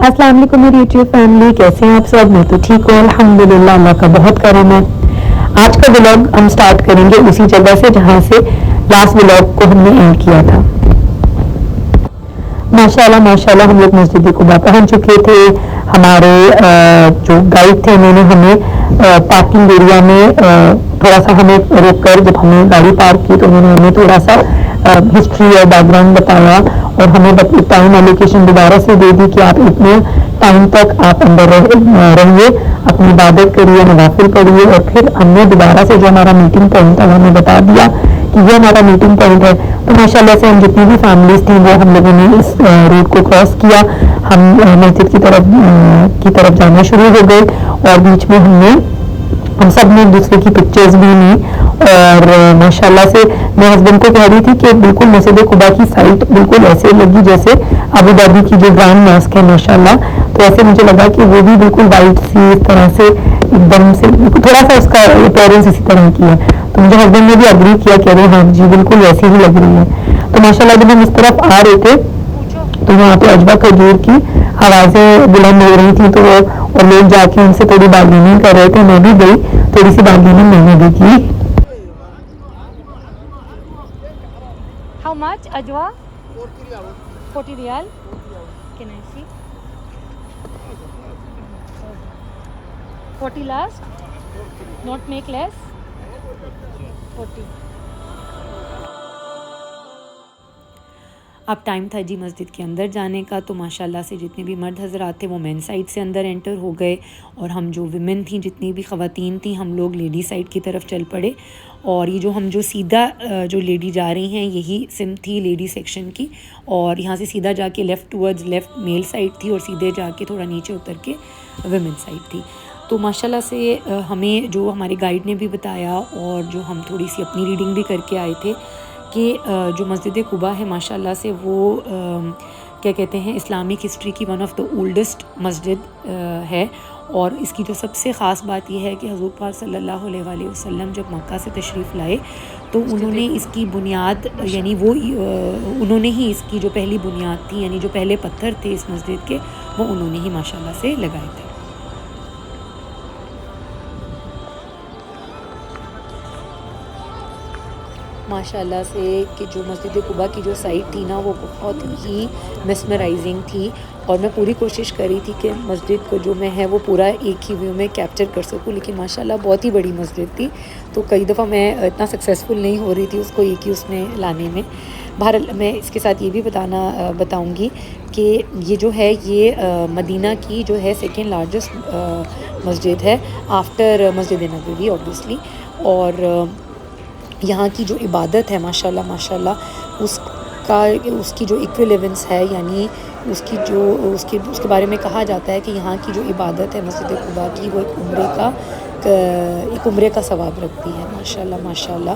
अस्सलाम वालेकुम मेरी यूट्यूब फैमिली, कैसे हैं आप सब। मैं तो ठीक हूँ अल्हम्दुलिल्लाह, अल्लाह का बहुत करम है। आज का व्लॉग हम स्टार्ट करेंगे उसी जगह से जहाँ से लास्ट व्लॉग को हमने एंड किया था। माशाल्लाह माशाल्लाह हम लोग मस्जिद कुबा पहुँच चुके थे। हमारे जो गाइड थे उन्होंने हमें पार्किंग एरिया में थोड़ा सा हमें रोक कर, जब हमने गाड़ी पार्क की तो उन्होंने हमें थोड़ा सा हिस्ट्री और बैकग्राउंड बताया और हमें टाइम एलोकेशन दोबारा से दे दी कि आप इतने टाइम तक आप अंदर रहिए, अपनी इबादत करिए, नवाफिल पढ़िए। और फिर हमने दोबारा से जो हमारा मीटिंग पॉइंट था हमें बता दिया कि ये हमारा मीटिंग पॉइंट है। तो माशाल्लाह से हम जितनी भी फैमिलीज थी वो हम लोगों ने इस रोड को क्रॉस किया। हम मस्जिद की तरफ जाना शुरू हो गए और बीच में हम सब ने एक दूसरे की पिक्चर्स भी ली। और माशाल्लाह से मैं हस्बैंड को कह रही थी कि बिल्कुल मस्जिद कुबा की साइट बिल्कुल ऐसे लगी जैसे अबू धाबी की जो ग्रैंड मॉस्क है माशाल्लाह। तो ऐसे मुझे लगा कि वो भी बिल्कुल वाइट सी इस तरह से एकदम से थोड़ा सा उसका अपीयरेंस इसी तरह की है। तो मुझे हस्बैंड ने भी अग्री किया, कह रहे हाँ जी बिल्कुल वैसी ही लग रही है। तो माशाल्लाह जब हम इस तरफ आ रहे थे तो वहाँ पे अजवा खजूर की आवाज़ें बुलंद हो रही थी, तो वो और लोग जाके उनसे थोड़ी बार्गेनिंग कर रहे थे। मैं भी गई, थोड़ी सी बार्गेनिंग मैंने भी की। How much ajwa? 40 riyal. Can I see? 40 last. Not make less. 40. अब टाइम था जी मस्जिद के अंदर जाने का। तो माशाल्लाह से जितने भी मर्द हज़रात थे वो मेन साइड से अंदर एंटर हो गए और हम जो विमेन थी, जितनी भी ख़वातीन थी, हम लोग लेडी साइड की तरफ चल पड़े। और ये जो सीधा जो लेडी जा रही हैं यही सिम थी लेडी सेक्शन की। और यहाँ से सीधा जाके left towards left male side थी और सीधे जाके थोड़ा नीचे उतर के विमेन साइड थी। तो माशाल्लाह से हमें जो हमारे गाइड ने भी बताया और जो हम थोड़ी सी अपनी रीडिंग भी करके आए थे कि जो मस्जिद कुबा है माशाल्लाह से वो क्या कहते हैं, इस्लामिक हिस्ट्री की वन ऑफ़ द ओल्डेस्ट मस्जिद है। और इसकी जो सबसे ख़ास बात यह है कि हज़ूर पाक सल्लल्लाहु अलैहि वसल्लम जब मक्का से तशरीफ़ लाए तो उन्होंने इसकी बुनियाद यानी उन्होंने ही इसकी जो पहली बुनियाद थी यानी जो पहले पत्थर थे इस मस्जिद के वो उन्होंने ही माशाल्लाह से लगाए थे। माशाल्लाह से कि जो मस्जिद कुबा की जो साइट थी ना वो बहुत ही मेस्मराइजिंग थी। और मैं पूरी कोशिश कर रही थी कि मस्जिद को जो मैं है वो पूरा एक ही व्यू में कैप्चर कर सकूं, लेकिन माशाल्लाह बहुत ही बड़ी मस्जिद थी तो कई दफ़ा मैं इतना सक्सेसफुल नहीं हो रही थी उसको एक ही उसमें लाने में। बहरहाल मैं इसके साथ ये भी बताऊंगी कि ये जो है ये मदीना की जो है सेकेंड लार्जेस्ट मस्जिद है आफ्टर मस्जिद नबवी ऑब्वियसली। और यहाँ की जो इबादत है माशाल्लाह माशाल्लाह उसकी जो इक्विवेलेंस है यानी उसके बारे में कहा जाता है कि यहाँ की जो इबादत है मस्जिद कुबा की वो एक उम्रे का सवाब रखती है माशाल्लाह माशाल्लाह।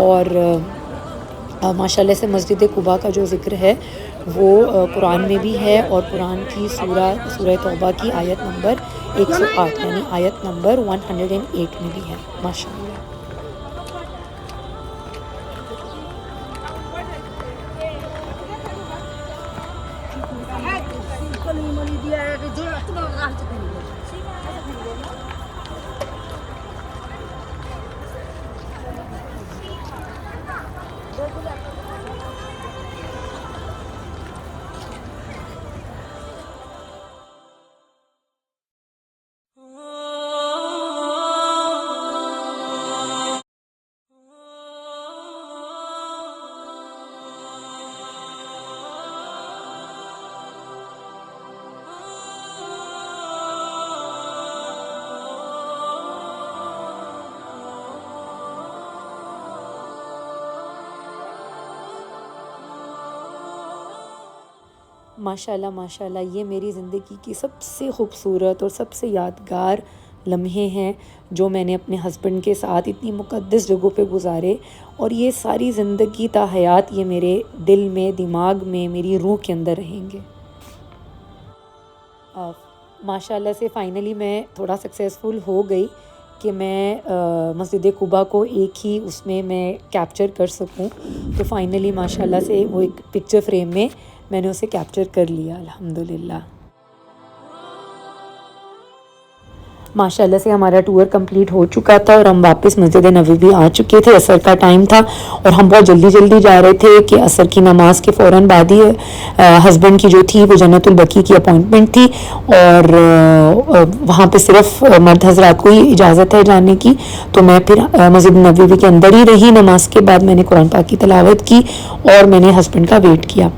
और माशाल्लाह से मस्जिद कुबा का जो ज़िक्र है वो कुरान में भी है और कुरान की सूरह तौबा की आयत नंबर 108 यानी आयत नंबर 108 में भी है माशाल्लाह। माशाल्लाह माशाल्लाह ये मेरी ज़िंदगी की सबसे ख़ूबसूरत और सबसे यादगार लम्हे हैं जो मैंने अपने हस्बैंड के साथ इतनी मुक़द्दस जगहों पे गुजारे। और ये सारी ज़िंदगी ता हयात ये मेरे दिल में, दिमाग में, मेरी रूह के अंदर रहेंगे। माशाल्लाह से फ़ाइनली मैं थोड़ा सक्सेसफुल हो गई कि मैं मस्जिद कुबा को एक ही उसमें मैं कैप्चर कर सकूं। तो फ़ाइनली माशाल्लाह से वो एक पिक्चर फ्रेम में मैंने उसे कैप्चर कर लिया अल्हम्दुलिल्लाह। माशाल्लाह से हमारा टूर कंप्लीट हो चुका था और हम वापस मस्जिद नबवी आ चुके थे। असर का टाइम था और हम बहुत जल्दी जल्दी जा रहे थे कि असर की नमाज के फ़ौरन बाद ही हस्बैंड की जो थी वो जन्नतुल बकी की अपॉइंटमेंट थी और वहाँ पे सिर्फ मर्द हजरात को ही इजाज़त है जाने की। तो मैं फिर मस्जिद नबवी के अंदर ही रही। नमाज के बाद मैंने कुरान पाक की तिलावत की और मैंने हस्बैंड का वेट किया।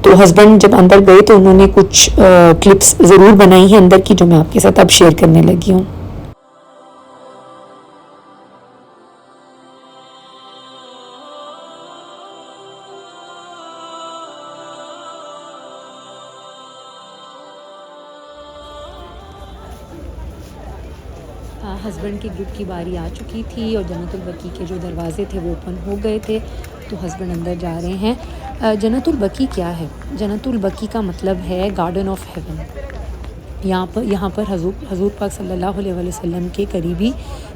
तो हस्बैंड जब अंदर गए तो उन्होंने कुछ क्लिप्स ज़रूर बनाई हैं अंदर की, जो मैं आपके साथ अब शेयर करने लगी हूँ। हस्बैंड की ग्रुप की बारी आ चुकी थी और जन्नतुल बकी के जो दरवाज़े थे वो ओपन हो गए थे। तो हस्बैंड अंदर जा रहे हैं। जन्नतुल बकी क्या है? जन्नतुल बकी का मतलब है गार्डन ऑफ हेवन। यहाँ पर हजूर पाक सल्लल्लाहु अलैहि वसल्लम के करीबी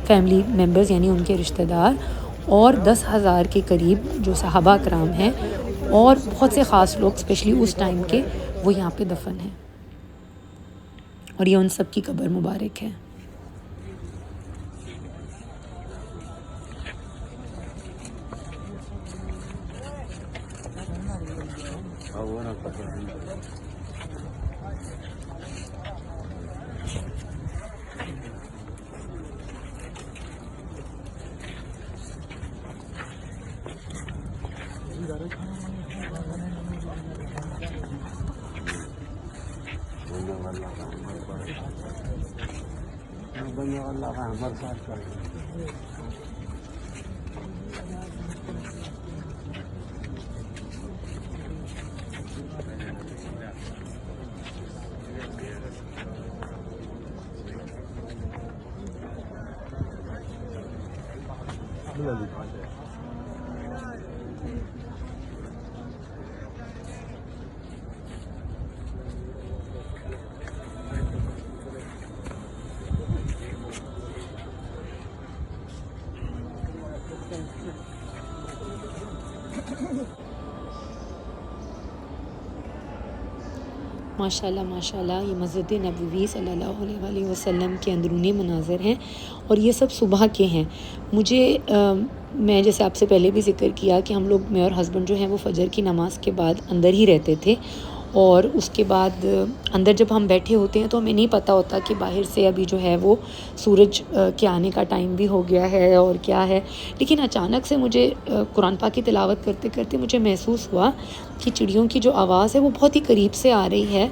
फैमिली मेम्बर्स यानी उनके रिश्तेदार और 10,000 के करीब जो सहाबा कराम हैं और बहुत से ख़ास लोग स्पेशली उस टाइम के वो यहाँ पे दफन हैं और ये उन सब की कब्र मुबारक है। माशाल्लाह माशाल्लाह ये मस्जिद नबवी सल्लल्लाहु अलैहि वसल्लम के अंदरूनी मनाज़र हैं और ये सब सुबह के हैं। मैं जैसे आपसे पहले भी ज़िक्र किया कि हम लोग, मैं और हस्बैंड जो हैं वो फ़जर की नमाज़ के बाद अंदर ही रहते थे और उसके बाद अंदर जब हम बैठे होते हैं तो हमें नहीं पता होता कि बाहर से अभी जो है वो सूरज के आने का टाइम भी हो गया है और क्या है। लेकिन अचानक से मुझे कुरान पाक की तिलावत करते करते मुझे महसूस हुआ कि चिड़ियों की जो आवाज़ है वो बहुत ही करीब से आ रही है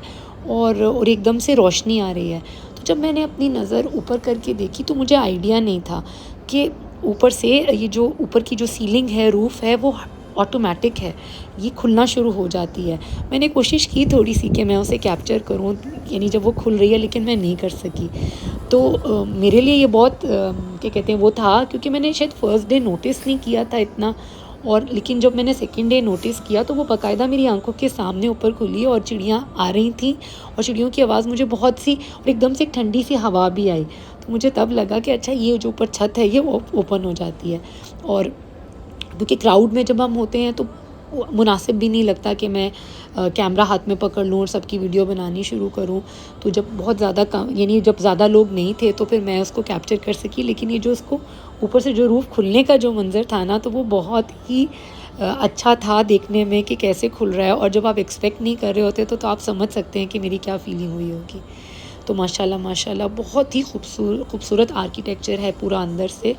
और एकदम से रोशनी आ रही है। तो जब मैंने अपनी नज़र ऊपर करके देखी तो मुझे आइडिया नहीं था कि ऊपर से ये जो ऊपर की जो सीलिंग है, रूफ़ है, वो ऑटोमेटिक है, ये खुलना शुरू हो जाती है। मैंने कोशिश की थोड़ी सी कि मैं उसे कैप्चर करूं, यानी जब वो खुल रही है, लेकिन मैं नहीं कर सकी। तो मेरे लिए ये बहुत क्या कहते हैं वो था, क्योंकि मैंने शायद फ़र्स्ट डे नोटिस नहीं किया था इतना, और लेकिन जब मैंने सेकंड डे नोटिस किया तो वो बाकायदा मेरी आंखों के सामने ऊपर खुली और चिड़ियाँ आ रही थीं और चिड़ियों की आवाज़ मुझे बहुत सी, और एकदम से एक ठंडी सी हवा भी आई। तो मुझे तब लगा कि अच्छा ये जो ऊपर छत है ये ओपन हो जाती है। और क्योंकि क्राउड में जब हम होते हैं तो मुनासिब भी नहीं लगता कि मैं कैमरा हाथ में पकड़ लूँ और सबकी वीडियो बनानी शुरू करूँ। तो जब बहुत ज़्यादा यानी जब ज़्यादा लोग नहीं थे तो फिर मैं उसको कैप्चर कर सकी। लेकिन ये जो उसको ऊपर से जो रूफ़ खुलने का जो मंज़र था ना, तो वो बहुत ही अच्छा था देखने में कि कैसे खुल रहा है, और जब आप एक्सपेक्ट नहीं कर रहे होते तो आप समझ सकते हैं कि मेरी क्या फ़ीलिंग हुई होगी। तो माशाल्लाह माशाल्लाह बहुत ही खूबसूरत आर्किटेक्चर है पूरा अंदर से,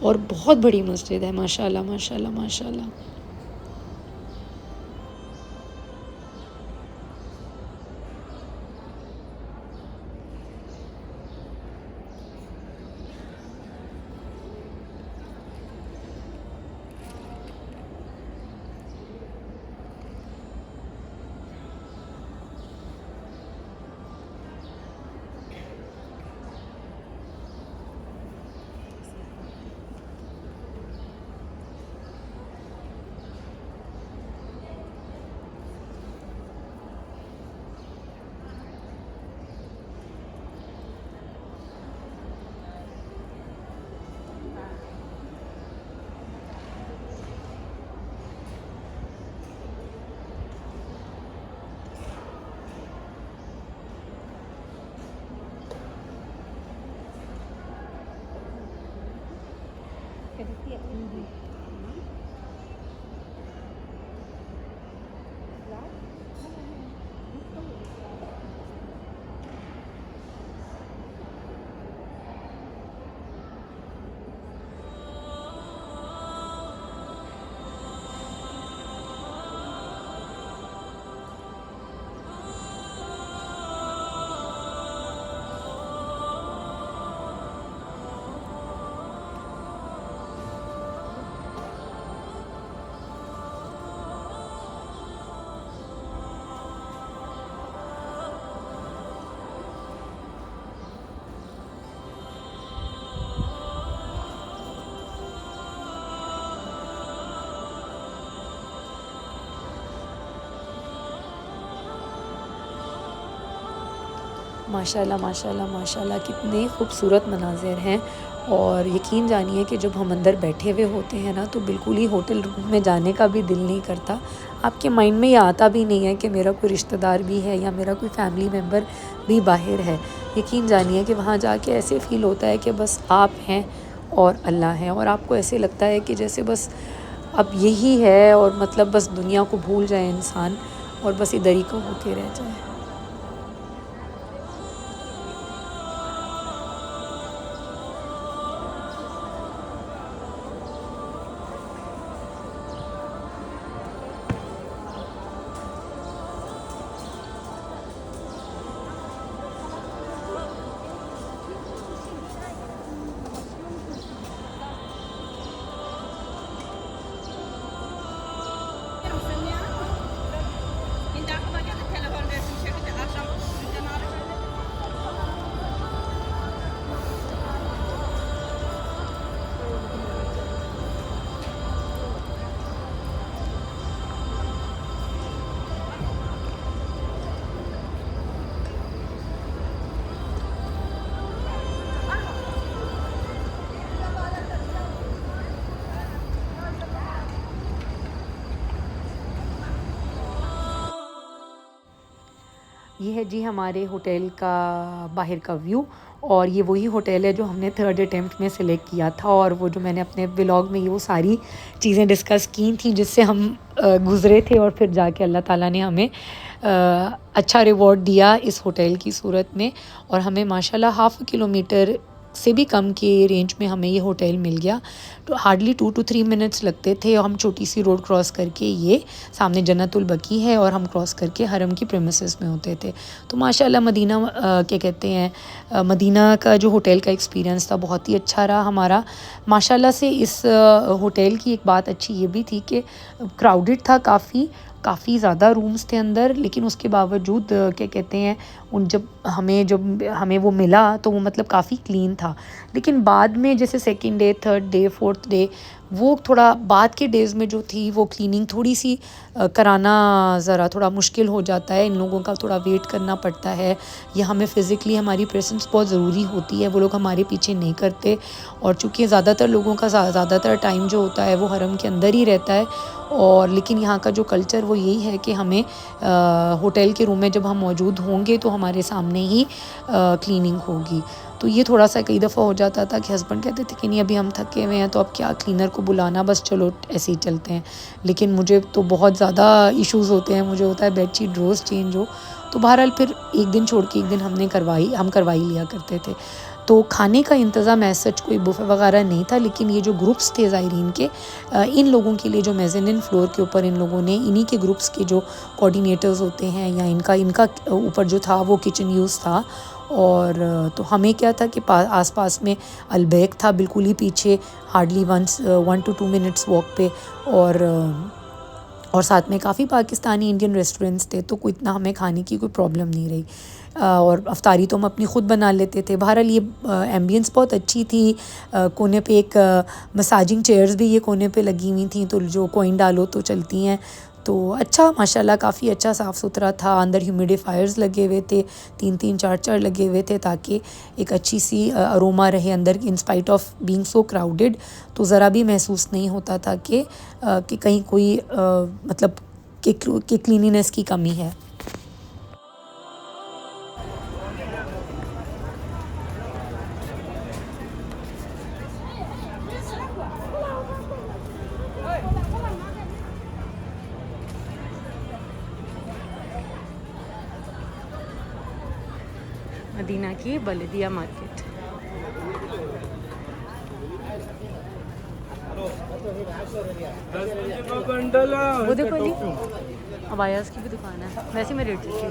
और बहुत बड़ी मस्जिद है। माशाल्लाह माशाल्लाह माशाल्लाह। माशाल्लाह माशाल्लाह माशाल्लाह कितने खूबसूरत मनाज़िर हैं। और यकीन जानिए कि जब हम अंदर बैठे हुए होते हैं ना, तो बिल्कुल ही होटल रूम में जाने का भी दिल नहीं करता। आपके माइंड में ये आता भी नहीं है कि मेरा कोई रिश्तेदार भी है या मेरा कोई फैमिली मेम्बर भी बाहर है। यकीन जानिए कि वहाँ जाके ऐसे फ़ील होता है कि बस आप हैं और अल्लाह है, और आपको ऐसे लगता है कि जैसे बस अब यही है, और मतलब बस दुनिया को भूल जाए इंसान और बस इधर ही को होके रह जाए। ये है जी हमारे होटल का बाहर का व्यू, और ये वही होटल है जो हमने थर्ड अटेम्प्ट में सेलेक्ट किया था, और वो जो मैंने अपने व्लॉग में ये वो सारी चीज़ें डिस्कस की थी जिससे हम गुज़रे थे, और फिर जाके अल्लाह ताला ने हमें अच्छा रिवॉर्ड दिया इस होटल की सूरत में। और हमें माशाल्लाह हाफ़ किलोमीटर से भी कम के रेंज में हमें ये होटल मिल गया। तो हार्डली 2 to 3 मिनट्स लगते थे, और हम छोटी सी रोड क्रॉस करके, ये सामने जन्नतुल बकी है, और हम क्रॉस करके हरम की प्रेमिसेस में होते थे। तो माशाल्लाह मदीना क्या कहते हैं, मदीना का जो होटल का एक्सपीरियंस था बहुत ही अच्छा रहा हमारा। माशाल्लाह से इस होटल की एक बात अच्छी ये भी थी कि क्राउडेड था काफ़ी ज़्यादा रूम्स थे अंदर, लेकिन उसके बावजूद क्या कहते हैं, जब हमें वो मिला तो वो मतलब काफ़ी क्लीन था। लेकिन बाद में जैसे second day, third day, fourth day, वो थोड़ा बाद के डेज़ में जो थी वो क्लीनिंग थोड़ी सी कराना ज़रा थोड़ा मुश्किल हो जाता है। इन लोगों का थोड़ा वेट करना पड़ता है, या हमें फ़िज़िकली हमारी प्रेजेंस बहुत ज़रूरी होती है, वो लोग हमारे पीछे नहीं करते। और चूँकि ज़्यादातर लोगों का ज़्यादातर टाइम जो होता है वो हरम के अंदर ही रहता है, और लेकिन यहाँ का जो कल्चर वो यही है कि हमें होटल के रूम में जब हम मौजूद होंगे तो हमारे सामने ही क्लीनिंग होगी। तो ये थोड़ा सा कई दफ़ा हो जाता था कि हस्बैंड कहते थे कि नहीं अभी हम थके हुए हैं, तो अब क्या क्लीनर को बुलाना, बस चलो ऐसे ही चलते हैं। लेकिन मुझे तो बहुत ज़्यादा इश्यूज़ होते हैं, मुझे होता है बेडशीट रोज़ चेंज हो। तो बहरहाल फिर एक दिन छोड़ के एक दिन हम करवाई लिया करते थे। तो खाने का इंतज़ाम ऐसा सच कोई बुफ़े वगैरह नहीं था, लेकिन ये जो ग्रुप्स थे ज़ायरीन के, इन लोगों के लिए जो मेज़ानिन फ्लोर के ऊपर इन लोगों ने, इन्हीं के ग्रुप्स के जो कोऑर्डिनेटर्स होते हैं, या इनका ऊपर जो था वो किचन यूज़ था। और तो हमें क्या था कि आसपास में अलबैक था बिल्कुल ही पीछे, हार्डली 1 to 2 मिनट्स वॉक पे, और साथ में काफ़ी पाकिस्तानी इंडियन रेस्टोरेंट्स थे, तो कोई इतना हमें खाने की कोई प्रॉब्लम नहीं रही। और अफ्तारी तो हम अपनी ख़ुद बना लेते थे। बहरहाल ये एम्बियंस बहुत अच्छी थी। कोने पे एक मसाजिंग चेयर्स भी ये कोने पे लगी हुई थी, तो जो कॉइन डालो तो चलती हैं। तो अच्छा माशाल्लाह काफ़ी अच्छा साफ़ सुथरा था। अंदर ह्यूमिडिफायर्स लगे हुए थे, 3-3 4-4 लगे हुए थे, ताकि एक अच्छी सी अरोमा रहे अंदर, in spite of being so crowded. तो ज़रा भी महसूस नहीं होता था कि कहीं कोई मतलब कि क्लीनिनेस की कमी है। मदीना की बलदिया मार्केट। वो देखो अली, अबायास की भी दुकान है, वैसे मैं रेट पूछ रही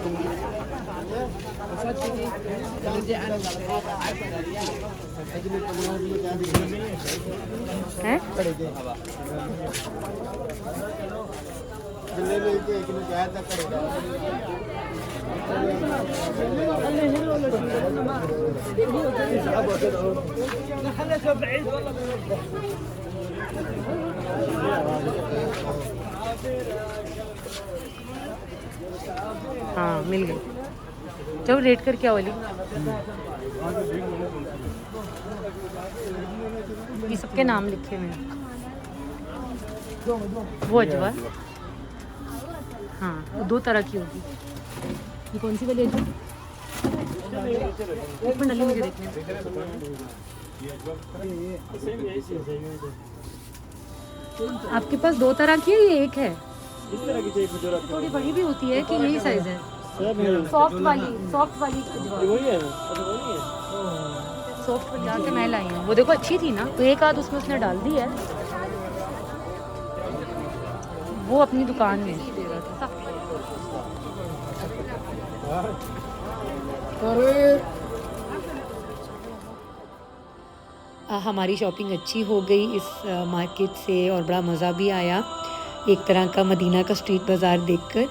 हाँ मिल गई। चलो रेट कर क्या वाली, ये सबके नाम लिखे हुए हैं। वो अजवा, हाँ वो 2 तरह की होगी। ये कौन सी वाली अजवा? एक मिनट अली मुझे देखने। आपके पास 2 तरह की है, ये एक है? इस तरह की चाहिए, थोड़ी बड़ी भी होती है कि यही साइज है? सॉफ्ट वाली अजवा वही है, वही है। सॉफ्ट वाली यहाँ से मैं लाई हूँ। वो देखो अच्छी थी ना, तो एक आध उसमें उसने डाल दी है। वो अपनी दुकान में दे रहा था। हमारी शॉपिंग अच्छी हो गई इस मार्केट से और बड़ा मज़ा भी आया एक तरह का मदीना का स्ट्रीट बाज़ार देखकर।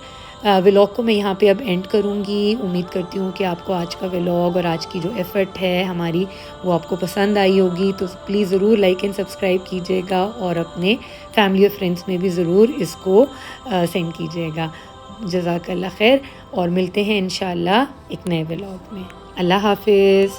व्लॉग को मैं यहाँ पे अब एंड करूँगी। उम्मीद करती हूँ कि आपको आज का व्लॉग और आज की जो एफ़र्ट है हमारी वो आपको पसंद आई होगी। तो प्लीज़ ज़रूर लाइक एंड सब्सक्राइब कीजिएगा और अपने फैमिली और फ्रेंड्स में भी ज़रूर इसको सेंड कीजिएगा। जज़ाकल्लाह खैर, और मिलते हैं इंशाअल्लाह एक नए व्लॉग में। अल्लाह हाफिज़।